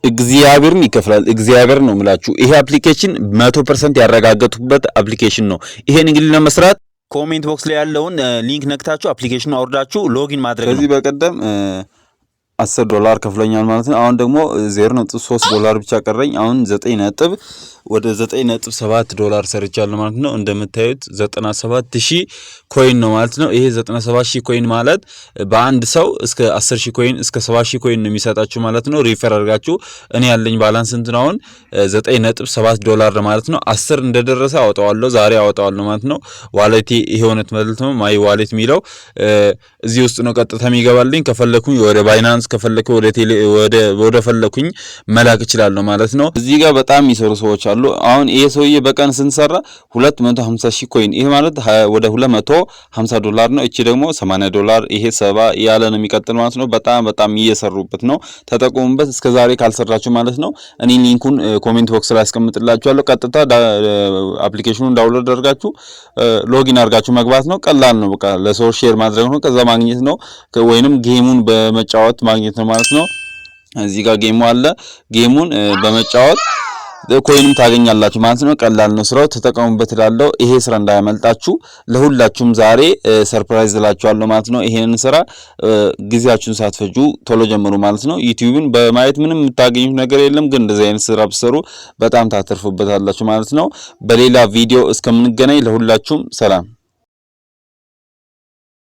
እግዚአብሔርን ይከፍላል። እግዚአብሔር ነው የምላችሁ። ይሄ አፕሊኬሽን 100% ያረጋገጡበት አፕሊኬሽን ነው። ይሄን እንግዲህ ለመስራት ኮሜንት ቦክስ ላይ ያለውን ሊንክ ነክታችሁ አፕሊኬሽኑ አውርዳችሁ ሎጊን ማድረግ ነው። ከዚህ በቀደም $10 ከፍለኛል ማለት ነው። አሁን ደግሞ $0.3 ብቻ ቀረኝ። አሁን 9.7 ሰርቻለሁ ማለት ነው። እንደምታዩት 97000 ኮይን ነው ማለት ነው። ይሄ 97000 ኮይን ማለት በአንድ ሰው እስከ 10000 ኮይን እስከ 70000 ኮይን ነው የሚሰጣችሁ ማለት ነው። ሪፈር አድርጋችሁ እኔ ያለኝ ባላንስ እንትን አሁን $9.7 ማለት ነው። 10 እንደደረሰ አወጣዋለሁ፣ ዛሬ አወጣዋለሁ ማለት ነው። ዋሌቴ ይሄ ሆነት ማለት ነው። ማይ ዋሌት የሚለው እዚህ ውስጥ ነው ቀጥታ የሚገባልኝ። ከፈለኩኝ ወደ ባይናንስ ከፈለኩ ወደ ፈለኩኝ መላክ እችላለሁ ማለት ነው። እዚህ ጋር በጣም የሚሰሩ ሰዎች አሉ። አሁን ይሄ ሰውዬ በቀን ስንሰራ 250000 ኮይን ይሄ ማለት ወደ $250 ነው። እቺ ደግሞ $80 ይሄ 70 ያለ ነው የሚቀጥል ማለት ነው። በጣም እየሰሩበት ነው። ተጠቀሙበት። እስከዛሬ ካልሰራችሁ ማለት ነው። እኔ ሊንኩን ኮሜንት ቦክስ ላይ አስቀምጥላችኋለሁ። ቀጥታ አፕሊኬሽኑን ዳውንሎድ አድርጋችሁ ሎጊን አድርጋችሁ መግባት ነው። ቀላል ነው። በቃ ለሰው ሼር ማድረግ ነው። ከዛ ማግኘት ነው። ወይንም ጌሙን በመጫወት ማግኘት ነው ማለት ነው። እዚህ ጋር ጌሙ አለ። ጌሙን በመጫወት ኮይንም ታገኛላችሁ ማለት ነው። ቀላል ነው ስራው። ተጠቀሙበት እላለሁ። ይሄ ስራ እንዳያመልጣችሁ። ለሁላችሁም ዛሬ ሰርፕራይዝ እላችኋለሁ ማለት ነው። ይሄንን ስራ ጊዜያችሁን ሳትፈጁ ቶሎ ጀምሩ ማለት ነው። ዩቲዩብን በማየት ምንም የምታገኙት ነገር የለም፣ ግን እንደዚህ አይነት ስራ ብትሰሩ በጣም ታተርፉበታላችሁ ማለት ነው። በሌላ ቪዲዮ እስከምንገናኝ ለሁላችሁም ሰላም።